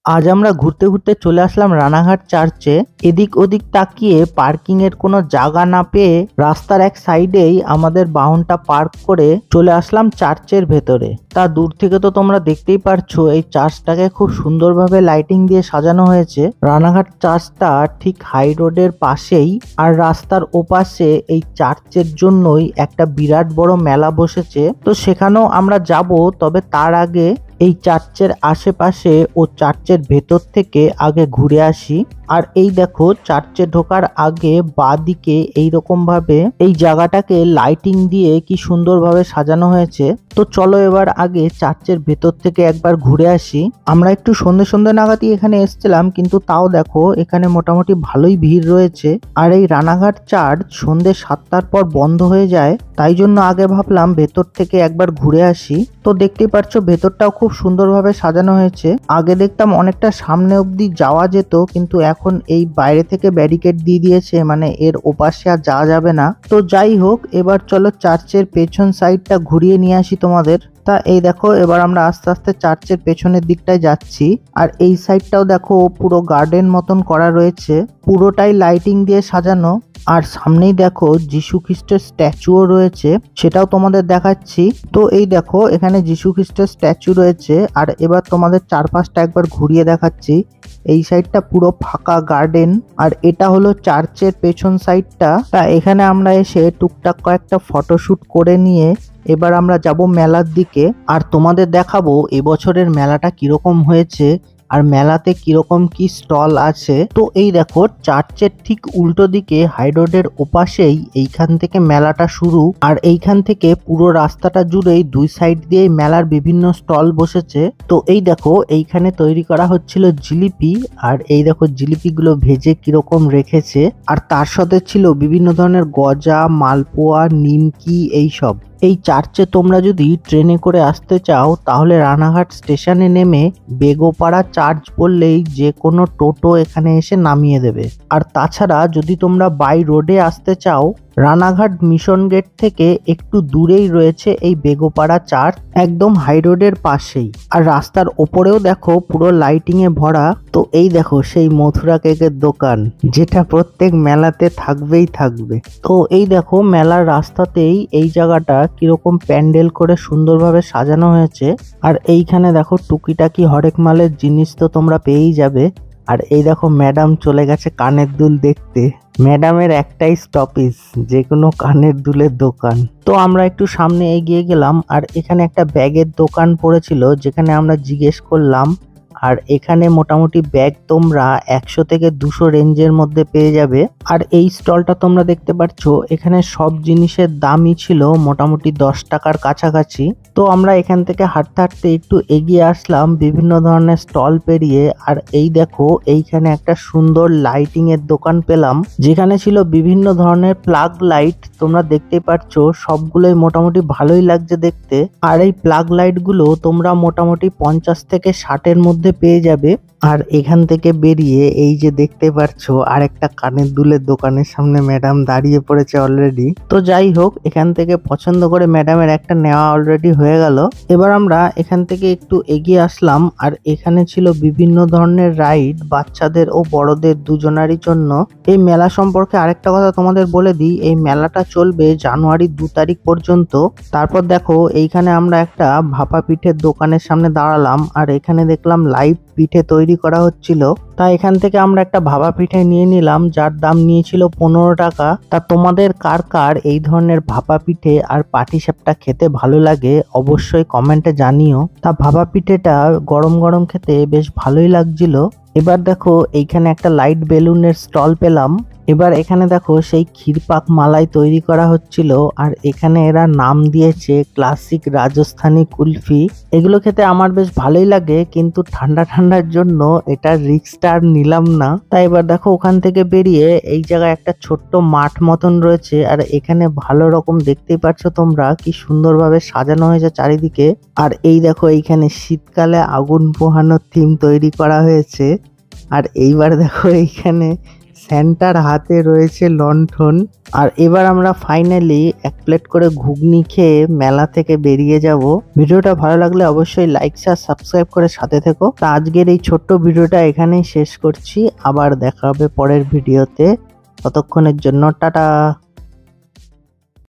আজ আমরা ঘুরতে ঘুরতে চলে আসলাম রানাঘাট চার্চে। এদিক ওদিক তাকিয়ে পার্কিং এর কোনো জায়গা না পেয়ে রাস্তার এক সাইডেই আমাদের বাহনটা পার্ক করে চলে আসলাম চার্চের ভেতরে। তা দূর থেকে তো তোমরা দেখতেই পারছো এই চার্চটাকে খুব সুন্দরভাবে লাইটিং দিয়ে সাজানো হয়েছে। রানাঘাট চার্চটা ঠিক হাই রোডের পাশেই, আর রাস্তার ওপাশে এই চার্চের জন্যই একটা বিরাট বড় মেলা বসেছে। তো সেখানেও আমরা যাব, তবে তার আগে এই চার্চের আশেপাশে ও চার্চের ভেতর থেকে আগে ঘুরে আসি। আর এই দেখো, চার্চে ঢোকার আগে বাঁ দিকে এইরকম ভাবে এই জায়গাটাকে লাইটিং দিয়ে কি সুন্দরভাবে সাজানো হয়েছে। তো চলো এবার আগে চার্চের ভেতর থেকে একবার ঘুরে আসি। আমরা একটু সন্ধ্যে সন্ধ্যে নাগাদই এখানে এসেছিলাম, কিন্তু তাও দেখো এখানে মোটামুটি ভালোই ভিড় রয়েছে। আর এই রানাঘাট চার্চ সন্ধ্যে 7টার পর বন্ধ হয়ে যায়, তাই জন্য আগে ভাবলাম ভেতর থেকে একবার ঘুরে আসি। তো দেখতেই পাচ্ছ ভেতরটাও খুব সুন্দরভাবে সাজানো হয়েছে। আগে দেখতাম অনেকটা সামনে অবধি যাওয়া যেত, কিন্তু এখন এই বাইরে থেকে ব্যারিকেড দিয়ে দিয়েছে, মানে এর ওপাশে আর যাওয়া যাবে না। তো যাই হোক, এবার চলো চার্চের পেছন সাইডটা ঘুরিয়ে নিয়ে আসি তোমাদের। তা এই দেখো, এবার আমরা আস্তে আস্তে চার্চের পেছনের দিকটায় যাচ্ছি। আর এই সাইডটাও দেখো পুরো গার্ডেন মতন করা রয়েছে, পুরোটাই লাইটিং দিয়ে সাজানো। আর সামনেই দেখো যিশু খ্রিস্টের স্ট্যাচুও রয়েছে, সেটাও তোমাদের দেখাচ্ছি। তো এই দেখো এখানে যিশু খ্রিস্টের স্ট্যাচু রয়েছে। আর এবার তোমাদের চারপাশটা একবার ঘুরিয়ে দেখাচ্ছি। এই সাইডটা পুরো ফাঁকা গার্ডেন, আর এটা হলো চার্চের পেছন সাইডটা। তা এখানে আমরা এসে টুকটাক কয়েকটা ফটোশুট করে নিয়ে এবার আমরা যাব মেলার দিকে, আর তোমাদের দেখাবো এবছরের মেলাটা কিরকম হয়েছে আর মেলাতে কিরকম কি স্টল আছে। তো এই দেখো চার্চের ঠিক উল্টো দিকে হাই রোডের ওপাশেই এইখান থেকে মেলাটা শুরু, আর এইখান থেকে পুরো রাস্তাটা জুড়েই দুই সাইড দিয়ে মেলার বিভিন্ন স্টল বসেছে। তো এই দেখো এইখানে তৈরি করা হচ্ছিল জিলিপি, আর এই দেখো জিলিপিগুলো ভেজে কিরকম রেখেছে। আর তার সাথে ছিল বিভিন্ন ধরনের গজা, মালপোয়া, নিমকি এইসব। এই চার্চে তোমরা যদি ট্রেনে করে আসতে চাও তাহলে রানাঘাট স্টেশনে নেমে বেগোপাড়া চার্চ বললেই যে কোনো টোটো এখানে এসে নামিয়ে দেবে। আর তাছাড়া যদি তোমরা বাই রোডে আসতে চাও, রানাঘাট মিশন গেট থেকে একটু দূরেই রয়েছে এই বেগোপাড়া চার্চ, একদম হাই রোডের পাশেই। আর রাস্তার ওপরেও দেখো পুরো লাইটিং এ ভরা। তো এই দেখো সেই মথুরা কেকের দোকান, যেটা প্রত্যেক মেলাতে থাকবেই থাকবে। তো এই দেখো মেলার রাস্তাতেই এই জায়গাটা কিরকম প্যান্ডেল করে সুন্দরভাবে সাজানো হয়েছে। আর এইখানে দেখো টুকিটাকি হরেক মালের জিনিস তো তোমরা পেয়েই যাবে। আর এই দেখো ম্যাডাম চলে গেছে কানের দুল দেখতে। ম্যাডামের একটাই স্টপেজ, যে কোনো কানের দুলের দোকান। তো আমরা একটু সামনে এগিয়ে গেলাম, আর এখানে একটা ব্যাগের দোকান পড়েছিল, যেখানে আমরা জিজ্ঞেস করলাম। আর এখানে মোটামুটি ব্যাগ তোমরা 100 থেকে 200 রেঞ্জের মধ্যে পেয়ে যাবে। আর এই স্টলটা তোমরা দেখতে পাচ্ছ, এখানে সব জিনিসের দামই ছিল মোটামুটি 10 টাকার কাছাকাছি। তো আমরা এখান থেকে হাঁটতে হাঁটতে একটু এগিয়ে আসলাম বিভিন্ন ধরনের স্টল পেরিয়ে। আর এই দেখো এইখানে একটা সুন্দর লাইটিং এর দোকান পেলাম, যেখানে ছিল বিভিন্ন ধরনের প্লাগ লাইট। তোমরা দেখতেই পাচ্ছ সবগুলোই মোটামুটি ভালোই লাগছে দেখতে। আর এই প্লাগ লাইট গুলো তোমরা মোটামুটি 50 থেকে 60-এর মধ্যে পেয়ে যাবে। আর এখান থেকে বেরিয়ে এই যে দেখতে পাচ্ছ আরেকটা কানের দুলের দোকানের সামনে ম্যাডাম দাঁড়িয়ে পড়েছে অলরেডি। তো যাই হোক, এখান থেকে পছন্দ করে ম্যাডামের একটা নেওয়া অলরেডি হয়ে গেল। এবার আমরা এখান থেকে একটু এগিয়ে আসলাম, আর এখানে ছিল বিভিন্ন ধরনের রাইড, বাচ্চাদের ও বড়দের দুজনারই জন্য। এই মেলা সম্পর্কে আরেকটা কথা তোমাদের বলে দিই, এই মেলাটা চলবে জানুয়ারি 2 তারিখ পর্যন্ত। তারপর দেখো এইখানে আমরা একটা ভাপা পিঠের দোকানের সামনে দাঁড়ালাম, আর এখানে দেখলাম লাইভ পিঠে তৈরি করা হচ্ছিল। তা এখান থেকে আমরা একটা ভাপা পিঠে নিয়ে নিলাম, যার দাম নিয়েছিল 15 টাকা। তা তোমাদের কার কার এই ধরনের ভাপা পিঠে আর পাটিসাপটা খেতে ভালো লাগে অবশ্যই কমেন্টে জানিও। তা ভাপা পিঠেটা গরম গরম খেতে বেশ ভালোই লাগছিল। এবার দেখো এইখানে একটা লাইট বেলুনের স্টল পেলাম। এবার এখানে দেখো সেই ক্ষীরপাক মালাই তৈরি করা হচ্ছিল, আর এখানে এরা নাম দিয়েছে ক্লাসিক রাজস্থানী কুলফি। এগুলো খেতে আমার বেশ ভালোই লাগে, কিন্তু ঠান্ডা ঠান্ডার জন্য এটা রিস্কটা আর নিলাম না। তাই এবার দেখো ওখান থেকে বেরিয়ে এই জায়গায় একটা ছোট্ট মাঠ মতন রয়েছে, আর এখানে ভালো রকম দেখতেই পাচ্ছ তোমরা কি সুন্দরভাবে সাজানো হয়েছে চারিদিকে। আর এই দেখো এইখানে শীতকালে আগুন পোহানোর থিম তৈরি করা হয়েছে। আর এইবার দেখো এইখানে স্যান্টার হাতে রয়েছে লণ্ঠন। আর এবার আমরা ফাইনালি এক প্লেট করে ঘুগনি খেয়ে মেলা থেকে বেরিয়ে যাব। ভিডিওটা ভালো লাগলে অবশ্যই লাইক শেয়ার সাবস্ক্রাইব করে সাথে থেকো। তা আজকের এই ছোট্ট ভিডিওটা এখানেই শেষ করছি, আবার দেখা হবে পরের ভিডিওতে। ততক্ষণের জন্য টাটা।